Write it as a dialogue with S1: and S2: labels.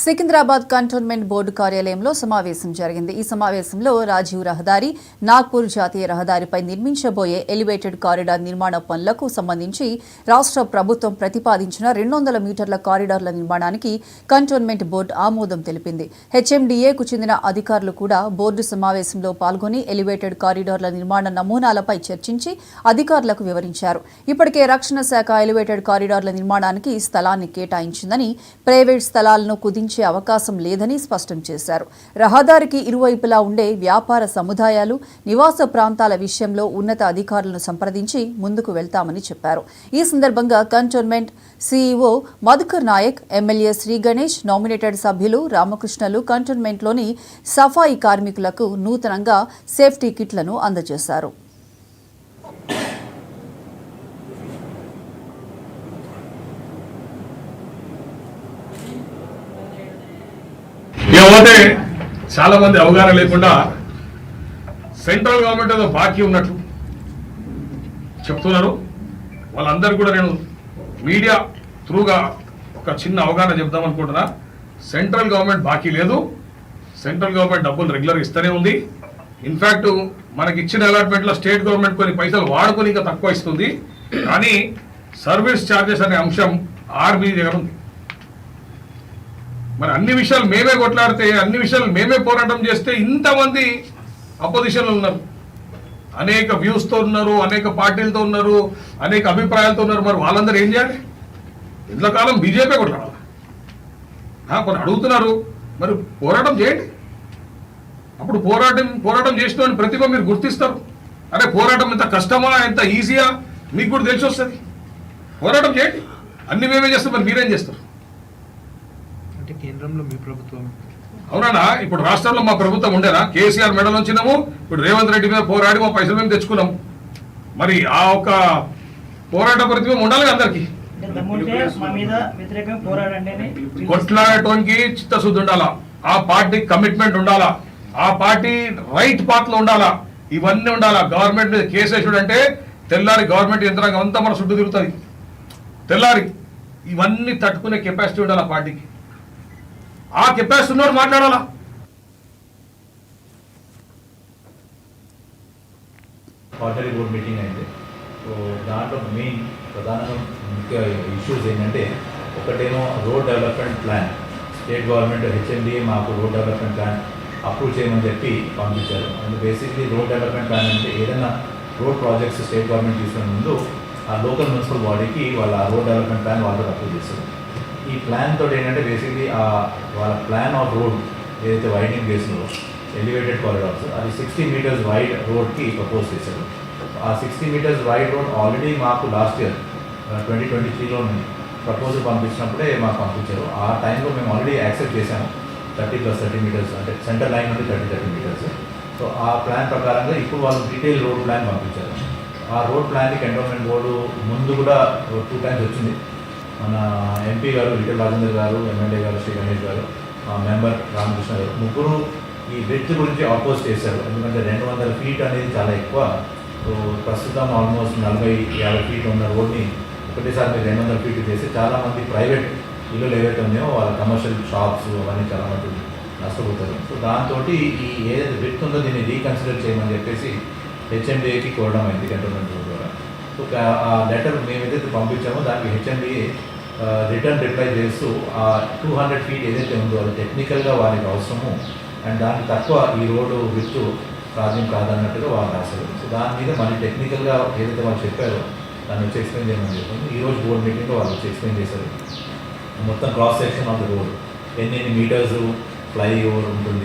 S1: Secunderabad cantonment board కార్యాలయంలో సమావేశం జరిగింది. ఈ సమావేశంలో రాజీవ్ రహదారి, నాగ్పూర్ జాతీయ రహదారిపై నిర్మించబోయే ఎలివేటెడ్ కారిడార్ నిర్మాణ పనులకు సంబంధించి రాష్ట్ర ప్రభుత్వం ప్రతిపాదించిన 200 మీటర్ల కారిడార్ల నిర్మాణానికి కంటోన్మెంట్ బోర్డు ఆమోదం తెలిపింది. హెచ్ఎండిఏకు చెందిన అధికారులు కూడా బోర్డు సమావేశంలో పాల్గొని ఎలివేటెడ్ కారిడార్ల నిర్మాణ నమూనాలపై చర్చించి అధికారులకు వివరించారు. ఇప్పటికే రక్షణ శాఖ ఎలివేటెడ్ కారిడార్ల నిర్మాణానికి స్థలాన్ని కేటాయించిందని, ప్రైవేట్ స్థలాలను కుదించే అవకాశం లేదని స్పష్టం చేశారు. రహదారికి ఇరువైపులా ఉండే వ్యాపార సముదాయాలు, నివాస ప్రాంతాల విషయంలో ఉన్నత అధికారులను సంప్రదించి ముందుకు వెళ్తామని చెప్పారు. ఈ సందర్భంగా cantonment CEO Madhukar Nayak, MLA Shri Ganesh, nominated సభ్యులు రామకృష్ణలు కంటోన్మెంట్లోని సఫాయి కార్మికులకు నూతనంగా సేఫ్టీ కిట్లను అందజేశారు.
S2: ఏమంటే చాలా మంది అవగాహన లేకుండా సెంట్రల్ గవర్నమెంట్ ఏదో బాకీ ఉన్నట్లు చెప్తున్నారు. వాళ్ళందరూ కూడా నేను మీడియా త్రూగా ఒక చిన్న అవగాహన చెప్దాం అనుకుంటున్నా. సెంట్రల్ గవర్నమెంట్ బాకీ లేదు. సెంట్రల్ గవర్నమెంట్ డబ్బులు రెగ్యులర్ ఇస్తూనే ఉంది. ఇన్ఫ్యాక్ట్ మనకి ఇచ్చిన అలాట్మెంట్లో స్టేట్ గవర్నమెంట్ కొన్ని పైసలు వాడుకొని ఇంకా తక్కువ ఇస్తుంది. కానీ సర్వీస్ ఛార్జెస్ అనే అంశం ఆర్బీ దగ్గర ఉంది. మరి అన్ని విషయాలు మేమే కొట్లాడితే, అన్ని విషయాలు మేమే పోరాటం చేస్తే ఇంతమంది అపోజిషన్లు ఉన్నారు, అనేక వ్యూస్తో ఉన్నారు, అనేక పార్టీలతో ఉన్నారు, అనేక అభిప్రాయాలతో ఉన్నారు. మరి వాళ్ళందరూ ఏం చేయాలి? ఇంతకాలం బీజేపీ కొట్లాడాలి. కొన్ని అడుగుతున్నారు, మరి పోరాటం చేయండి. అప్పుడు పోరాటం చేసిన ప్రతిభ మీరు గుర్తిస్తారు. అరే పోరాటం ఎంత కష్టమా, ఎంత ఈజీయా మీకు కూడా తెలిసి వస్తుంది. పోరాటం చేయండి. అన్ని మేమే చేస్తాం, మరి మీరేం చేస్తారు?
S3: కేంద్రంలో మీ ప్రభుత్వం
S2: అవునా? ఇప్పుడు రాష్ట్రంలో మా ప్రభుత్వం ఉండేనా? కేసీఆర్ మెడల్ వచ్చినాము, ఇప్పుడు రేవంత్ రెడ్డి మీద పోరాడి మా పైసలు మేము తెచ్చుకున్నాము. మరి ఆ ఒక పోరాట ప్రతిభ ఉండాలి అందరికి. కొట్లాడటానికి చిత్తశుద్ధి ఉండాలా, ఆ పార్టీ కమిట్మెంట్ ఉండాలా, ఆ పార్టీ రైట్ పాత్ లో ఉండాలా, ఇవన్నీ ఉండాలా. గవర్నమెంట్ మీద కేసు వేసుడు అంటే తెల్లారి గవర్నమెంట్ యంత్రాంగం అంతా మన చుట్టూ తిరుగుతుంది. తెల్లారి ఇవన్నీ తట్టుకునే కెపాసిటీ ఉండాలి ఆ పార్టీకి. ఆ కెపాసిటీ ఉన్నవారు మాట్లాడాలా.
S4: క్వార్టర్లీ బోర్డ్ మీటింగ్ అయింది. సో దాంట్లో మెయిన్ ప్రధానంగా ముఖ్య ఇష్యూస్ ఏంటంటే, ఒకటేమో road development plan. State government HMDA మాకు రోడ్ డెవలప్మెంట్ ప్లాన్ అప్రూవ్ చేయమని చెప్పి పంపించారు. And basically road development plan అంటే ఏదైనా రోడ్ ప్రాజెక్ట్స్ స్టేట్ గవర్నమెంట్ తీసుకునే ముందు ఆ లోకల్ మున్సిపల్ బాడీకి వాళ్ళ రోడ్ డెవలప్మెంట్ ప్లాన్ వాళ్ళు అప్రూవ్ చేస్తారు. ఈ ప్లాన్ తోటి ఏంటంటే బేసిక్లీ వాళ్ళ ప్లాన్ ఆఫ్ రోడ్ ఏదైతే వైడింగ్ చేసిందో ఎలివేటెడ్ కారిడార్స్, అది 60 మీటర్స్ వైడ్ రోడ్కి ప్రపోజ్ చేశారు. ఆ 60 మీటర్స్ వైడ్ రోడ్ ఆల్రెడీ మాకు లాస్ట్ ఇయర్ 2023లో ప్రపోజల్ పంపించినప్పుడే మాకు పంపించారు. ఆ టైంలో మేము ఆల్రెడీ యాక్సెప్ట్ చేశాము 30 + 30 మీటర్స్, అంటే సెంటర్ లైన్ నుండి 30 మీటర్స్. సో ఆ ప్లాన్ ప్రకారంగా ఇప్పుడు వాళ్ళు డీటెయిల్ రోడ్ ప్లాన్ పంపించారు. ఆ రోడ్ ప్లాన్కి కంటోన్మెంట్ బోర్డు ముందు కూడా 2 టైమ్స్ వచ్చింది. మన ఎంపీ గారు విఠల్ రాజేందర్ గారు, ఎమ్మెల్యే గారు శ్రీ గణేష్ గారు, మెంబర్ రామకృష్ణ గారు, ముగ్గురు ఈ బ్రిడ్జ్ గురించి ఆపోజ్ చేశారు. ఎందుకంటే 200 ఫీట్ అనేది చాలా ఎక్కువ. సో ప్రస్తుతం ఆల్మోస్ట్ 40-50 ఫీట్ ఉన్న రోడ్ని ఒకటేసారి మీరు 200 ఫీట్ చేసి చాలామంది ప్రైవేట్ ఇల్లులు ఏవైతే ఉన్నాయో వాళ్ళ కమర్షియల్ షాప్స్ అవన్నీ చాలా మంది నష్టపోతారు. సో దాంతో ఈ ఏదైతే బ్రిడ్జ్ ఉందో దీన్ని రీకన్సిడర్ చేయమని చెప్పేసి హెచ్ఎండిఏకి కోరడం అయింది కంటోన్మెంట్ బోర్డు ద్వారా. సో ఆ లెటర్ మేము ఏదైతే పంపించామో దానికి హెచ్ఎండిఏ రిటర్న్ రిప్లై చేస్తూ ఆ 200 ఫీట్ ఏదైతే ఉందో అది టెక్నికల్గా వారికి అవసరము అండ్ దానికి తక్కువ ఈ రోడ్డు విత్ సాధ్యం కాదన్నట్టుగా వాళ్ళు రాశారు. సో దాని మీద మళ్ళీ టెక్నికల్గా ఏదైతే వాళ్ళు చెప్పారో దాన్ని వచ్చి ఎక్స్ప్లెయిన్ చేయమని చెప్పింది. ఈరోజు బోర్డు మీటింగ్లో వాళ్ళు వచ్చి ఎక్స్ప్లెయిన్ చేశారు మొత్తం cross section of the road ఎన్ని మీటర్స్ ఫ్లై ఓవర్ ఉంటుంది.